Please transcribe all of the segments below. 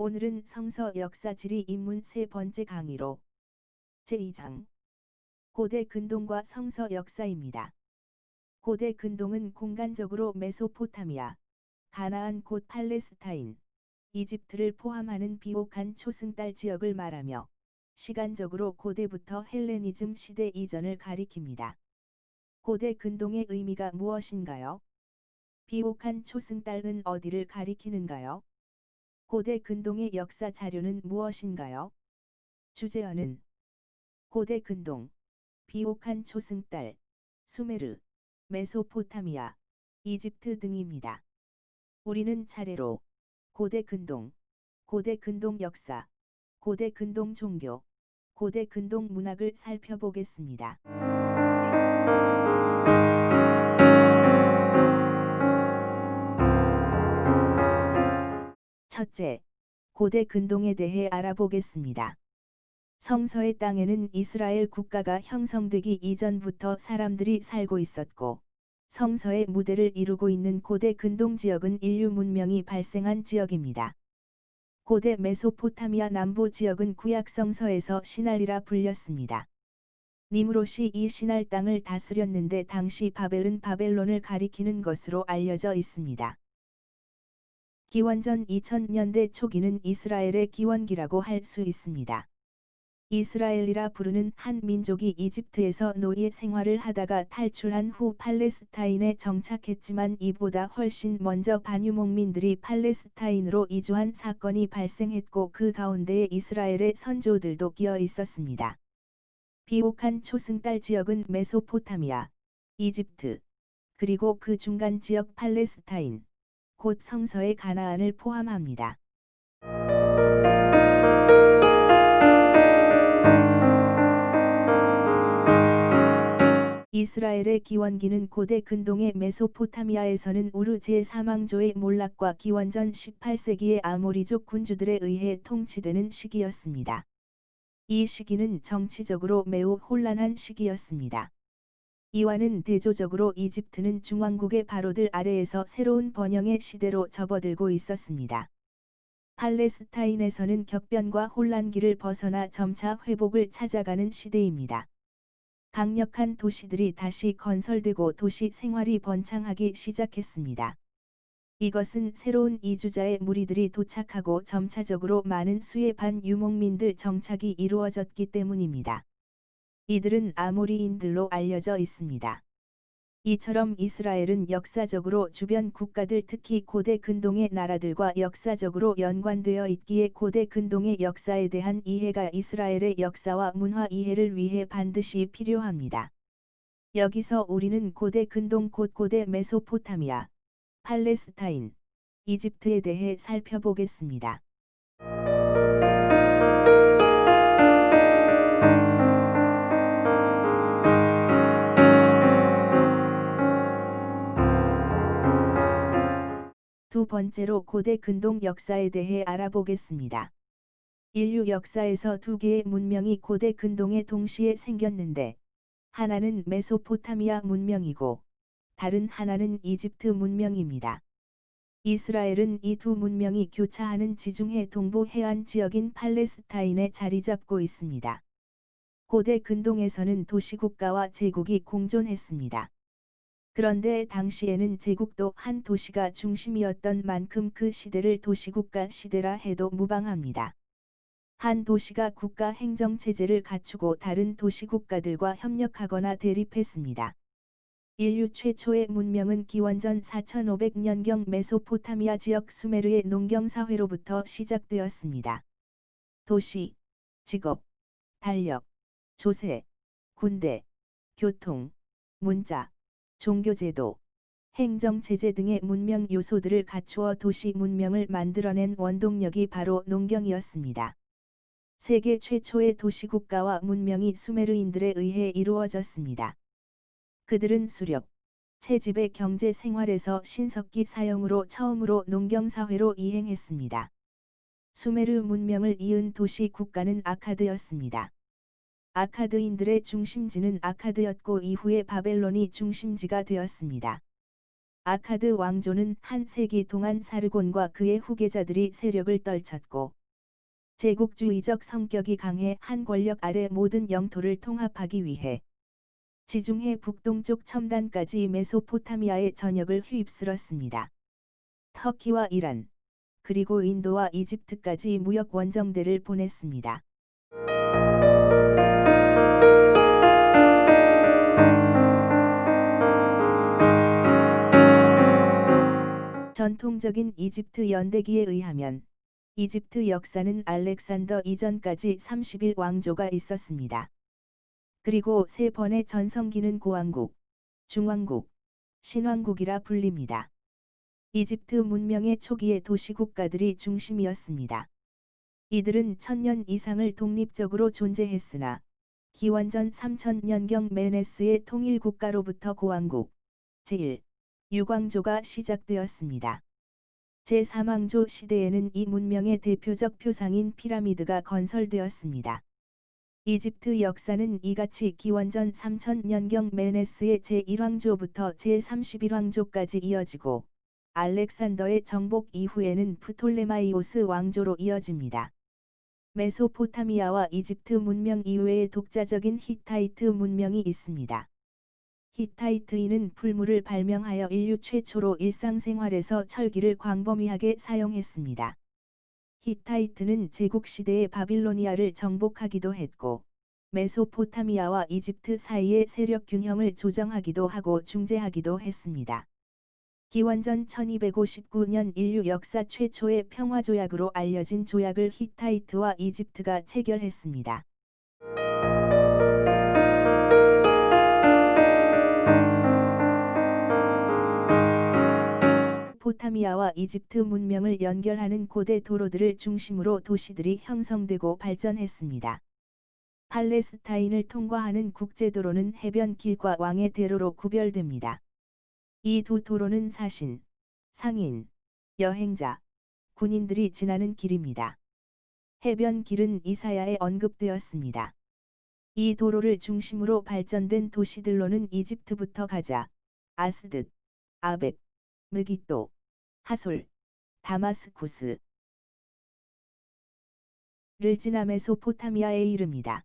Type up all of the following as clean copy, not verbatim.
오늘은 성서 역사 지리 입문 세 번째 강의로 제2장 고대 근동과 성서 역사입니다. 고대 근동은 공간적으로 메소포타미아, 가나안 곧 팔레스타인, 이집트를 포함하는 비옥한 초승달 지역을 말하며 시간적으로 고대부터 헬레니즘 시대 이전을 가리킵니다. 고대 근동의 의미가 무엇인가요? 비옥한 초승달은 어디를 가리키는가요? 고대 근동의 역사 자료는 무엇인가요? 주제어는 고대 근동, 비옥한 초승달, 수메르, 메소포타미아, 이집트 등입니다. 우리는 차례로 고대 근동, 고대 근동 역사, 고대 근동 종교, 고대 근동 문학을 살펴보겠습니다. 첫째, 고대 근동에 대해 알아보겠습니다. 성서의 땅에는 이스라엘 국가가 형성되기 이전부터 사람들이 살고 있었고, 성서의 무대를 이루고 있는 고대 근동 지역은 인류 문명이 발생한 지역입니다. 고대 메소포타미아 남부 지역은 구약 성서에서 시날이라 불렸습니다. 니므롯이 이 시날 땅을 다스렸는데 당시 바벨은 바벨론을 가리키는 것으로 알려져 있습니다. 기원전 2000년대 초기는 이스라엘의 기원기라고 할 수 있습니다. 이스라엘이라 부르는 한 민족이 이집트에서 노예 생활을 하다가 탈출한 후 팔레스타인에 정착했지만 이보다 훨씬 먼저 반유목민들이 팔레스타인으로 이주한 사건이 발생했고 그 가운데에 이스라엘의 선조들도 끼어 있었습니다. 비옥한 초승달 지역은 메소포타미아, 이집트, 그리고 그 중간 지역 팔레스타인, 곧 성서의 가나안을 포함합니다. 이스라엘의 기원기는 고대 근동의 메소포타미아에서는 우르 제3왕조의 몰락과 기원전 18세기의 아모리족 군주들에 의해 통치되는 시기였습니다. 이 시기는 정치적으로 매우 혼란한 시기였습니다. 이와는 대조적으로 이집트는 중왕국의 바로들 아래에서 새로운 번영의 시대로 접어들고 있었습니다. 팔레스타인에서는 격변과 혼란기를 벗어나 점차 회복을 찾아가는 시대입니다. 강력한 도시들이 다시 건설되고 도시 생활이 번창하기 시작했습니다. 이것은 새로운 이주자의 무리들이 도착하고 점차적으로 많은 수의 반유목민들 정착이 이루어졌기 때문입니다. 이들은 아모리인들로 알려져 있습니다. 이처럼 이스라엘은 역사적으로 주변 국가들 특히 고대 근동의 나라들과 역사적으로 연관되어 있기에 고대 근동의 역사에 대한 이해가 이스라엘의 역사와 문화 이해를 위해 반드시 필요합니다. 여기서 우리는 고대 근동 곧 고대 메소포타미아, 팔레스타인, 이집트에 대해 살펴보겠습니다. 두 번째로 고대 근동 역사에 대해 알아보겠습니다. 인류 역사에서 두 개의 문명이 고대 근동에 동시에 생겼는데, 하나는 메소포타미아 문명이고, 다른 하나는 이집트 문명입니다. 이스라엘은 이 두 문명이 교차하는 지중해 동부 해안 지역인 팔레스타인에 자리 잡고 있습니다. 고대 근동에서는 도시국가와 제국이 공존했습니다. 그런데 당시에는 제국도 한 도시가 중심이었던 만큼 그 시대를 도시국가 시대라 해도 무방합니다. 한 도시가 국가 행정체제를 갖추고 다른 도시국가들과 협력하거나 대립했습니다. 인류 최초의 문명은 기원전 4500년경 메소포타미아 지역 수메르의 농경사회로부터 시작되었습니다. 도시, 직업, 달력, 조세, 군대, 교통, 문자, 종교제도, 행정체제 등의 문명 요소들을 갖추어 도시 문명을 만들어낸 원동력이 바로 농경이었습니다. 세계 최초의 도시국가와 문명이 수메르인들에 의해 이루어졌습니다. 그들은 수렵, 채집의 경제 생활에서 신석기 사용으로 처음으로 농경사회로 이행했습니다. 수메르 문명을 이은 도시 국가는 아카드였습니다. 아카드인들의 중심지는 아카드였고 이후에 바벨론이 중심지가 되었습니다. 아카드 왕조는 한 세기 동안 사르곤과 그의 후계자들이 세력을 떨쳤고 제국주의적 성격이 강해 한 권력 아래 모든 영토를 통합하기 위해 지중해 북동쪽 첨단까지 메소포타미아의 전역을 휩쓸었습니다. 터키와 이란, 그리고 인도와 이집트까지 무역 원정대를 보냈습니다. 전통적인 이집트 연대기에 의하면 이집트 역사는 알렉산더 이전까지 31왕조가 있었습니다. 그리고 3번의 전성기는 고왕국, 중왕국, 신왕국이라 불립니다. 이집트 문명의 초기의 도시국가들이 중심이었습니다. 이들은 1000년 이상을 독립적으로 존재했으나 기원전 3000년경 메네스의 통일국가로부터 고왕국, 제1, 유광조가 시작되었습니다. 제3왕조 시대에는 이 문명의 대표적 표상인 피라미드가 건설되었습니다. 이집트 역사는 이같이 기원전 3000년경 메네스의 제1왕조부터 제31왕조까지 이어지고 알렉산더의 정복 이후에는 프톨레마이오스 왕조로 이어집니다. 메소포타미아와 이집트 문명 이외에 독자적인 히타이트 문명이 있습니다. 히타이트인은 풀물을 발명하여 인류 최초로 일상생활에서 철기를 광범위하게 사용했습니다. 히타이트는 제국시대의 바빌로니아를 정복하기도 했고 메소포타미아와 이집트 사이의 세력 균형을 조정하기도 하고 중재하기도 했습니다. 기원전 1259년 인류 역사 최초의 평화조약으로 알려진 조약을 히타이트와 이집트가 체결했습니다. 포타미아와 이집트 문명을 연결하는 고대 도로들을 중심으로 도시들이 형성되고 발전했습니다. 팔레스타인을 통과하는 국제도로는 해변길과 왕의 대로로 구별됩니다. 이 두 도로는 사신, 상인, 여행자, 군인들이 지나는 길입니다. 해변길은 이사야에 언급되었습니다. 이 도로를 중심으로 발전된 도시들로는 이집트부터 가자, 아스드, 아벡, 느기또, 하솔, 다마스쿠스를 지나 메소포타미아에 이릅니다.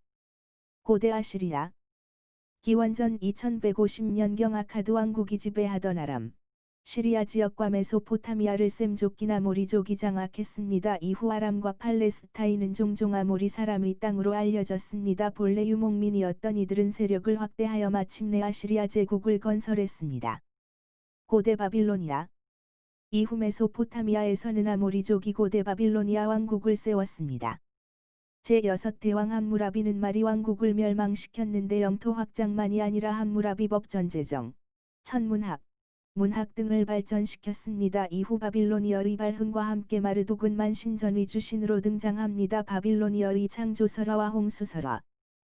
고대 아시리아, 기원전 2150년경 아카드 왕국이 지배하던 아람, 시리아 지역과 메소포타미아를 셈조끼 아모리족이 장악했습니다. 이후 아람과 팔레스타인은 종종 아모리 사람의 땅으로 알려졌습니다. 본래 유목민이었던 이들은 세력을 확대하여 마침내 아시리아 제국을 건설했습니다. 고대 바빌로니아, 이후 메소포타미아에서는 아모리족이 고대 바빌로니아 왕국을 세웠습니다. 제6대왕 함무라비는 마리 왕국을 멸망시켰는데 영토 확장만이 아니라 함무라비 법전 제정, 천문학, 문학 등을 발전시켰습니다. 이후 바빌로니아의 발흥과 함께 마르둑은 만신전의 주신으로 등장합니다. 바빌로니아의 창조설화와 홍수설화,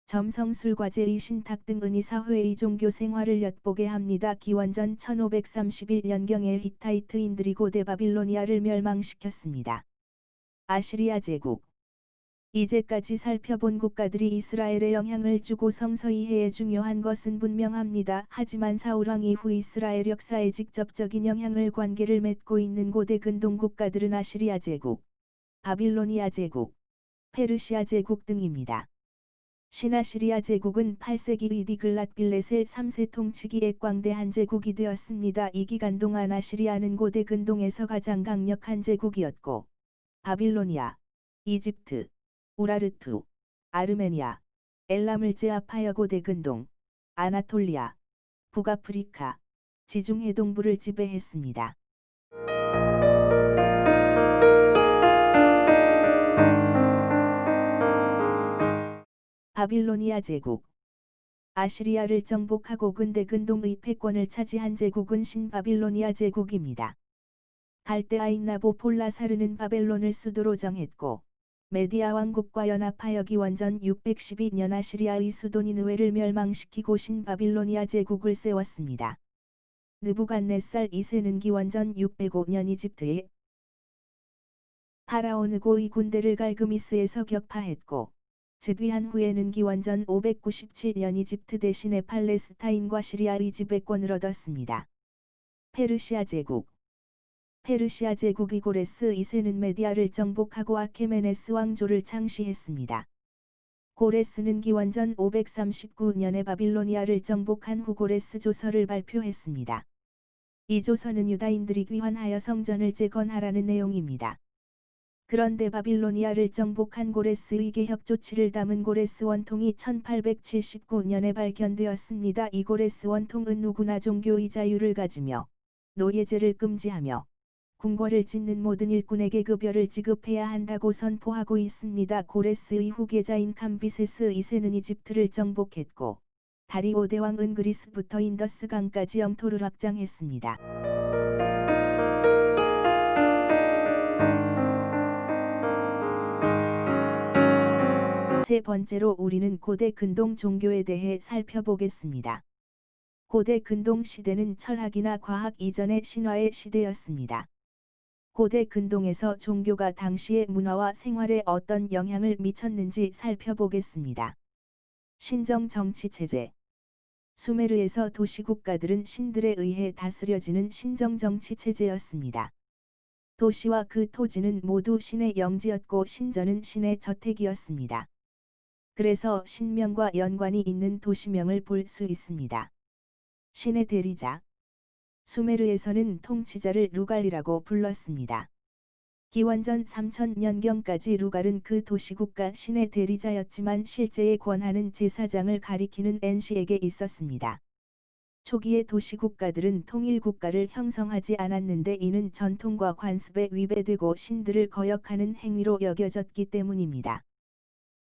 점성술과제의 신탁 등 은희사회의 종교 생활을 엿보게 합니다. 기원전 1531년경에 히타이트인들이 고대 바빌로니아를 멸망시켰습니다. 아시리아 제국, 이제까지 살펴본 국가들이 이스라엘에 영향을 주고 성서이해에 중요한 것은 분명합니다. 하지만 사울왕 이후 이스라엘 역사에 직접적인 영향을 관계를 맺고 있는 고대 근동 국가들은 아시리아 제국, 바빌로니아 제국, 페르시아 제국 등입니다. 신아시리아 제국은 8세기의 디글랏빌레셀 3세 통치기에 광대한 제국이 되었습니다. 이 기간 동안 아시리아는 고대 근동에서 가장 강력한 제국이었고 바빌로니아, 이집트, 우라르투, 아르메니아, 엘람을 제압하여 고대 근동, 아나톨리아, 북아프리카, 지중해 동부를 지배했습니다. 바빌로니아 제국, 아시리아를 정복하고 근대 근동의 패권을 차지한 제국은 신바빌로니아 제국입니다. 갈대아인 나보폴라사르는 바벨론을 수도로 정했고 메디아 왕국과 연합하여 기원전 612년 아시리아의 수도 니느웨를 멸망시키고 신바빌로니아 제국을 세웠습니다. 느부갓네살 2세는 기원전 605년 이집트의 파라오 느고의 군대를 갈그미스에서 격파했고 즉위한 후에는 기원전 597년 이집트 대신에 팔레스타인과 시리아의 지배권을 얻었습니다. 페르시아 제국. 페르시아 제국의 고레스 2세는 메디아를 정복하고 아케메네스 왕조를 창시했습니다. 고레스는 기원전 539년에 바빌로니아를 정복한 후 고레스 조서를 발표했습니다. 이 조서는 유다인들이 귀환하여 성전을 재건하라는 내용입니다. 그런데 바빌로니아를 정복한 고레스의 개혁 조치를 담은 고레스 원통이 1879년에 발견되었습니다. 이 고레스 원통은 누구나 종교의 자유를 가지며 노예제를 금지하며 궁궐을 짓는 모든 일꾼에게 급여를 지급해야 한다고 선포하고 있습니다. 고레스의 후계자인 캄비세스 2세는 이집트를 정복했고 다리오 대왕은 그리스부터 인더스 강까지 영토를 확장했습니다. 세 번째로 우리는 고대 근동 종교에 대해 살펴보겠습니다. 고대 근동 시대는 철학이나 과학 이전의 신화의 시대였습니다. 고대 근동에서 종교가 당시의 문화와 생활에 어떤 영향을 미쳤는지 살펴보겠습니다. 신정 정치 체제. 수메르에서 도시국가들은 신들에 의해 다스려지는 신정 정치 체제였습니다. 도시와 그 토지는 모두 신의 영지였고 신전은 신의 저택이었습니다. 그래서 신명과 연관이 있는 도시명을 볼 수 있습니다. 신의 대리자. 수메르에서는 통치자를 루갈이라고 불렀습니다. 기원전 3000년경까지 루갈은 그 도시국가 신의 대리자였지만 실제의 권한은 제사장을 가리키는 엔시에게 있었습니다. 초기의 도시국가들은 통일국가를 형성하지 않았는데 이는 전통과 관습에 위배되고 신들을 거역하는 행위로 여겨졌기 때문입니다.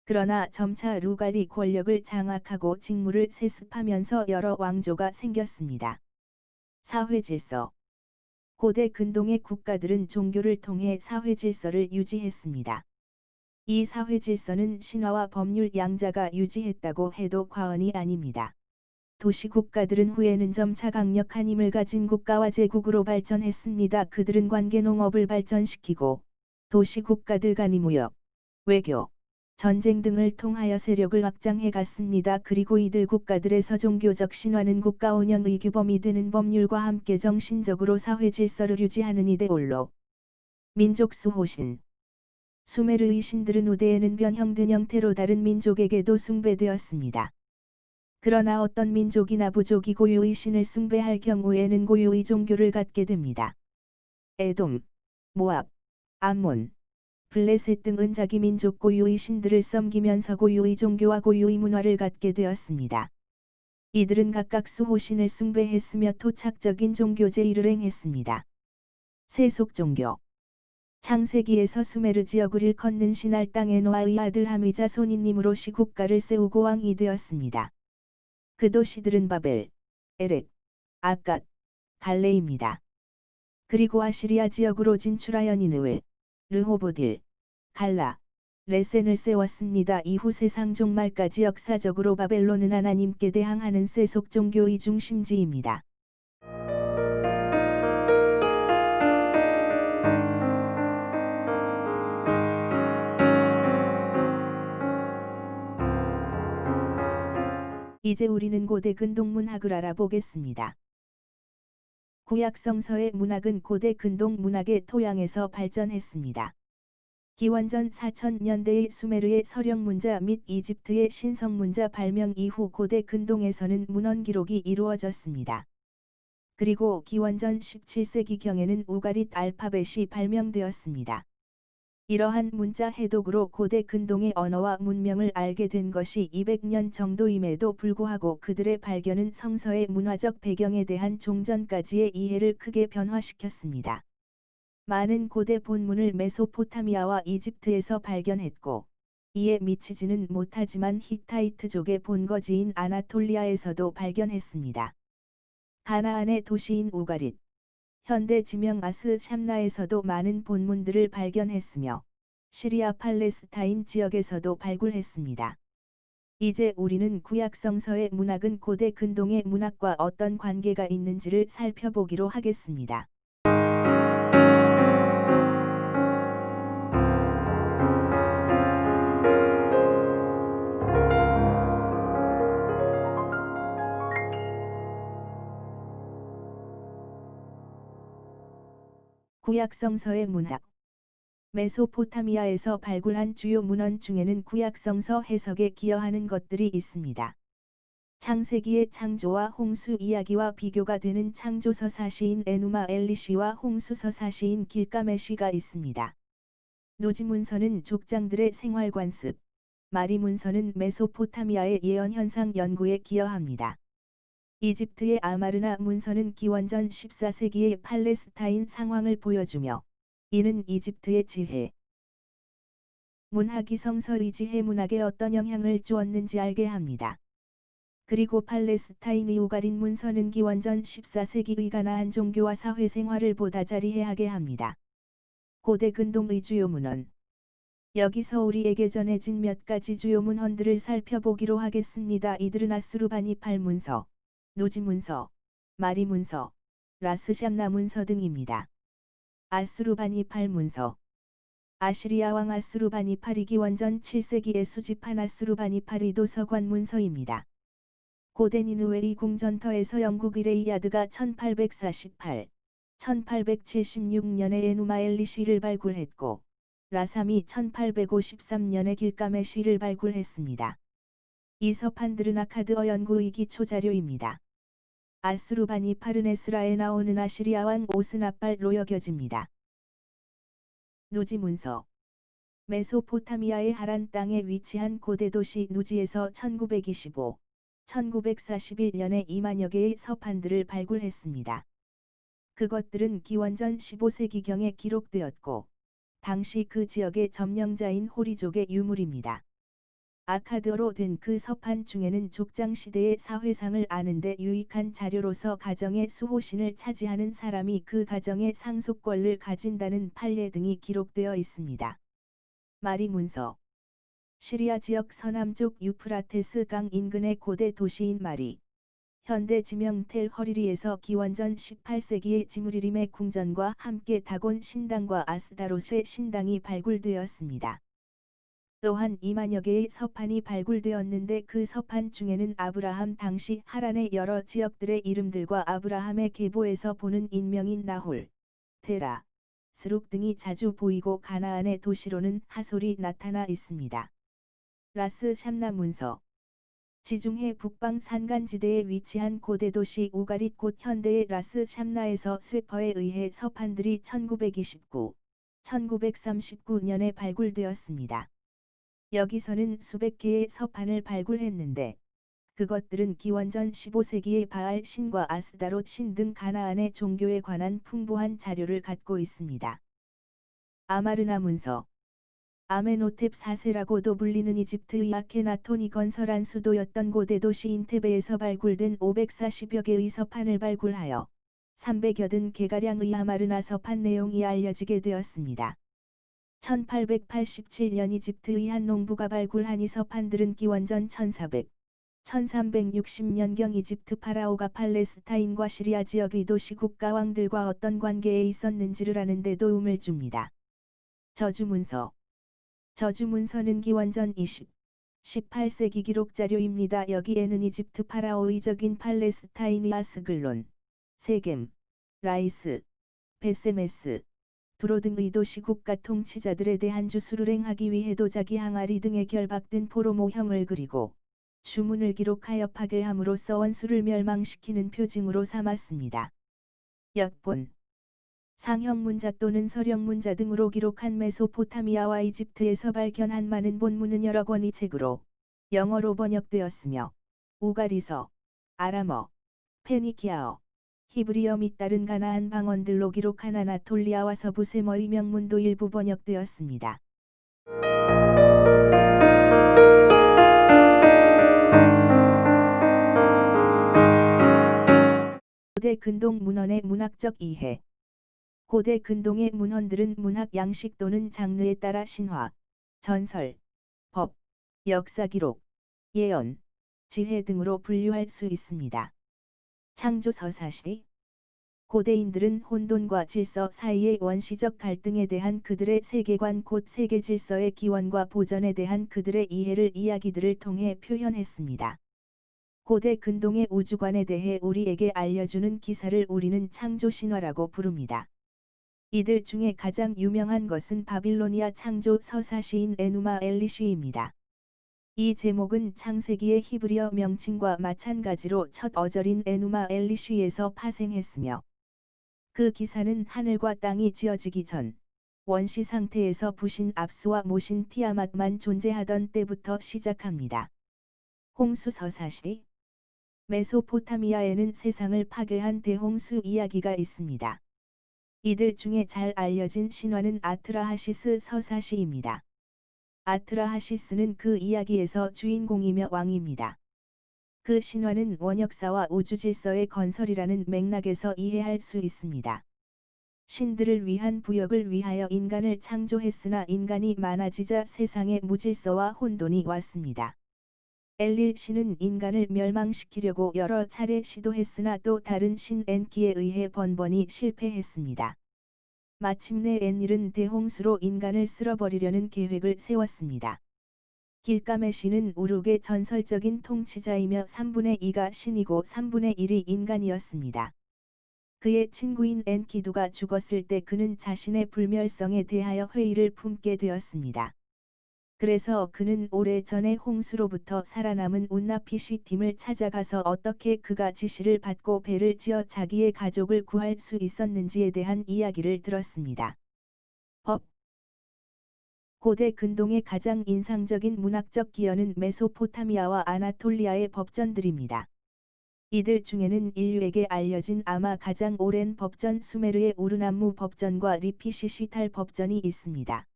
그러나 점차 루갈이 권력을 장악하고 직무를 세습하면서 여러 왕조가 생겼습니다. 사회질서. 고대 근동의 국가들은 종교를 통해 사회질서를 유지했습니다. 이 사회질서는 신화와 법률 양자가 유지했다고 해도 과언이 아닙니다. 도시국가들은 후에는 점차 강력한 힘을 가진 국가와 제국으로 발전했습니다. 그들은 관계농업을 발전시키고 도시국가들 간의 무역, 외교, 전쟁 등을 통하여 세력을 확장해 갔습니다. 그리고 이들 국가들에서 종교적 신화는 국가 운영의 규범이 되는 법률과 함께 정신적으로 사회 질서를 유지하는 이데올로. 민족 수호신. 수메르의 신들은 후대에는 변형된 형태로 다른 민족에게도 숭배되었습니다. 그러나 어떤 민족이나 부족이 고유의 신을 숭배할 경우에는 고유의 종교를 갖게 됩니다. 에돔, 모압, 암몬, 블레셋 등은 자기 민족 고유의 신들을 섬기면서 고유의 종교와 고유의 문화를 갖게 되었습니다. 이들은 각각 수호신을 숭배했으며 토착적인 종교 제의를 행했습니다. 세속 종교. 창세기에서 수메르 지역을 일컫는 신할 땅에 노아의 아들 함이자 손이님으로 시국가를 세우고 왕이 되었습니다. 그 도시들은 바벨, 에렉, 아갓, 갈레입니다. 그리고 아시리아 지역으로 진출하여 니느웨, 르호보딜, 갈라, 레센을 세웠습니다. 이후 세상 종말까지 역사적으로 바벨론은 하나님께 대항하는 세속 종교의 중심지입니다. 이제 우리는 고대 근동 문학을 알아보겠습니다. 구약 성서의 문학은 고대 근동 문학의 토양에서 발전했습니다. 기원전 4000년대의 수메르의 서령문자 및 이집트의 신성문자 발명 이후 고대 근동에서는 문헌 기록이 이루어졌습니다. 그리고 기원전 17세기경에는 우가릿 알파벳이 발명되었습니다. 이러한 문자 해독으로 고대 근동의 언어와 문명을 알게 된 것이 200년 정도임에도 불구하고 그들의 발견은 성서의 문화적 배경에 대한 종전까지의 이해를 크게 변화시켰습니다. 많은 고대 본문을 메소포타미아와 이집트에서 발견했고, 이에 미치지는 못하지만 히타이트족의 본거지인 아나톨리아에서도 발견했습니다. 가나안의 도시인 우가릿, 현대 지명 아스 샴나에서도 많은 본문들을 발견했으며, 시리아 팔레스타인 지역에서도 발굴했습니다. 이제 우리는 구약 성서의 문학은 고대 근동의 문학과 어떤 관계가 있는지를 살펴보기로 하겠습니다. 구약성서의 문학. 메소포타미아에서 발굴한 주요 문헌 중에는 구약성서 해석에 기여하는 것들이 있습니다. 창세기의 창조와 홍수 이야기와 비교가 되는 창조서 사시인 에누마 엘리쉬와 홍수서 사시인 길가메쉬가 있습니다. 누지 문서는 족장들의 생활 관습, 마리 문서는 메소포타미아의 예언 현상 연구에 기여합니다. 이집트의 아마르나 문서는 기원전 14세기의 팔레스타인 상황을 보여주며 이는 이집트의 지혜, 문학이 성서의 지혜 문학에 어떤 영향을 주었는지 알게 합니다. 그리고 팔레스타인의 우가린 문서는 기원전 14세기의 가나안 종교와 사회 생활을 보다 자리해하게 합니다. 고대 근동의 주요 문헌. 여기서 우리에게 전해진 몇 가지 주요 문헌들을 살펴보기로 하겠습니다. 이들은 아수르바니팔 문서, 누지 문서, 마리 문서, 라스샴나 문서 등입니다. 아수르바니팔 문서. 아시리아 왕 아수르바니팔이 기원전 7세기에 수집한 아수르바니팔의 도서관 문서입니다. 고대 니느웨의 궁전터에서 영국 이레이아드가 1848, 1876년에 에누마 엘리쉬를 발굴했고 라삼이 1853년에 길가메쉬를 발굴했습니다. 이 서판들은 아카드어 연구의 기초 자료입니다. 아수르바니팔은 에스라에 나오는 아시리아 왕 오스나팔로 여겨집니다. 누지 문서. 메소포타미아의 하란 땅에 위치한 고대 도시 누지에서 1925, 1941년에 2만여 개의 서판들을 발굴했습니다. 그것들은 기원전 15세기경에 기록되었고 당시 그 지역의 점령자인 호리족의 유물입니다. 아카드어로 된 그 서판 중에는 족장시대의 사회상을 아는 데 유익한 자료로서 가정의 수호신을 차지하는 사람이 그 가정의 상속권을 가진다는 판례 등이 기록되어 있습니다. 마리 문서. 시리아 지역 서남쪽 유프라테스 강 인근의 고대 도시인 마리. 현대 지명 텔 허리리에서 기원전 18세기의 지무리림의 궁전과 함께 다곤 신당과 아스다롯의 신당이 발굴되었습니다. 또한 2만여 개의 서판이 발굴되었는데 그 서판 중에는 아브라함 당시 하란의 여러 지역들의 이름들과 아브라함의 계보에서 보는 인명인 나홀, 테라, 스룩 등이 자주 보이고 가나안의 도시로는 하솔이 나타나 있습니다. 라스 샴나 문서. 지중해 북방 산간지대에 위치한 고대 도시 우가릿 곧 현대의 라스 샴나에서 쇠퍼에 의해 서판들이 1929, 1939년에 발굴되었습니다. 여기서는 수백 개의 서판을 발굴했는데 그것들은 기원전 15세기의 바알 신과 아스다롯 신 등 가나안의 종교에 관한 풍부한 자료를 갖고 있습니다. 아마르나 문서. 아메노텝 4세라고도 불리는 이집트의 아케나톤이 건설한 수도였던 고대 도시 인테베에서 발굴된 540여 개의 서판을 발굴하여 380개가량의 아마르나 서판 내용이 알려지게 되었습니다. 1887년 이집트의 한 농부가 발굴한 이 서판들은 기원전 1400, 1360년경 이집트 파라오가 팔레스타인과 시리아 지역의 도시 국가왕들과 어떤 관계에 있었는지를 아는 데 도움을 줍니다. 저주문서. 저주문서는 기원전 20, 18세기 기록 자료입니다. 여기에는 이집트 파라오의 적인 팔레스타인의 아스글론, 세겜, 라이스, 베세메스, 두로 등의 도시 국가 통치자들에 대한 주수를 행하기 위해 도자기 항아리 등에 결박된 포로 모형을 그리고 주문을 기록하여 파괴함으로써 원수를 멸망시키는 표징으로 삼았습니다. 역본. 상형 문자 또는 서령 문자 등으로 기록한 메소포타미아와 이집트에서 발견한 많은 본문은 여러 권의 책으로 영어로 번역되었으며 우가리서, 아람어, 페니키아어, 히브리어 및 다른 가나안 방언들로 기록한 아나톨리아와 서부 세머의 명문도 일부 번역되었습니다. 고대 근동 문헌의 문학적 이해. 고대 근동의 문헌들은 문학 양식 또는 장르에 따라 신화, 전설, 법, 역사 기록, 예언, 지혜 등으로 분류할 수 있습니다. 창조서 사시. 고대인들은 혼돈과 질서 사이의 원시적 갈등에 대한 그들의 세계관 곧 세계 질서의 기원과 보전에 대한 그들의 이해를 이야기들을 통해 표현했습니다. 고대 근동의 우주관에 대해 우리에게 알려주는 기사를 우리는 창조신화라고 부릅니다. 이들 중에 가장 유명한 것은 바빌로니아 창조 서사시인 에누마 엘리쉬입니다. 이 제목은 창세기의 히브리어 명칭과 마찬가지로 첫 어절인 에누마 엘리쉬에서 파생했으며 그 기사는 하늘과 땅이 지어지기 전 원시 상태에서 부신 압수와 모신 티아맛만 존재하던 때부터 시작합니다. 홍수 서사시 메소포타미아에는 세상을 파괴한 대홍수 이야기가 있습니다. 이들 중에 잘 알려진 신화는 아트라하시스 서사시입니다. 아트라하시스는 그 이야기에서 주인공이며 왕입니다. 그 신화는 원역사와 우주질서의 건설이라는 맥락에서 이해할 수 있습니다. 신들을 위한 부역을 위하여 인간을 창조했으나 인간이 많아지자 세상에 무질서와 혼돈이 왔습니다. 엘릴 신은 인간을 멸망시키려고 여러 차례 시도했으나 또 다른 신 엔키에 의해 번번이 실패했습니다. 마침내 엔일은 대홍수로 인간을 쓸어버리려는 계획을 세웠습니다. 길가메시는 우룩의 전설적인 통치자이며 3분의 2가 신이고 3분의 1이 인간이었습니다. 그의 친구인 엔키두가 죽었을 때 그는 자신의 불멸성에 대하여 회의를 품게 되었습니다. 그래서 그는 오래전에 홍수로부터 살아남은 운나피쉬팀을 찾아가서 어떻게 그가 지시를 받고 배를 지어 자기의 가족을 구할 수 있었는지에 대한 이야기를 들었습니다. 법 고대 근동의 가장 인상적인 문학적 기여는 메소포타미아와 아나톨리아의 법전들입니다. 이들 중에는 인류에게 알려진 아마 가장 오랜 법전 수메르의 우르남무 법전과 리피시시탈 법전이 있습니다.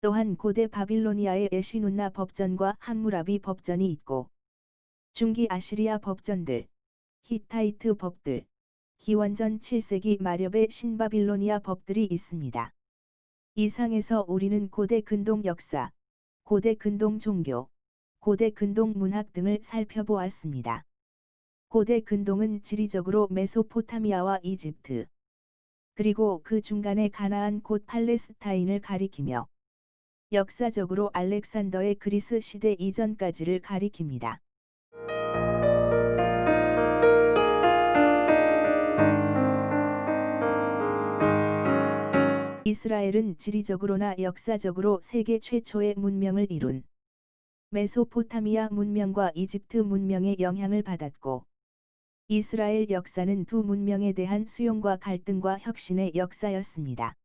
또한 고대 바빌로니아의 에시눈나 법전과 함무라비 법전이 있고 중기 아시리아 법전들, 히타이트 법들, 기원전 7세기 마렵의 신바빌로니아 법들이 있습니다. 이상에서 우리는 고대 근동 역사, 고대 근동 종교, 고대 근동 문학 등을 살펴보았습니다. 고대 근동은 지리적으로 메소포타미아와 이집트, 그리고 그 중간에 가나안 곧 팔레스타인을 가리키며 역사적으로 알렉산더의 그리스 시대 이전까지를 가리킵니다. 이스라엘은 지리적으로나 역사적으로 세계 최초의 문명을 이룬 메소포타미아 문명과 이집트 문명의 영향을 받았고 이스라엘 역사는 두 문명에 대한 수용과 갈등과 혁신의 역사였습니다.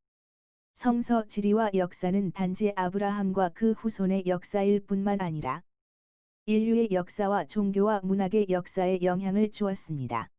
성서 지리와 역사는 단지 아브라함과 그 후손의 역사일 뿐만 아니라 인류의 역사와 종교와 문학의 역사에 영향을 주었습니다.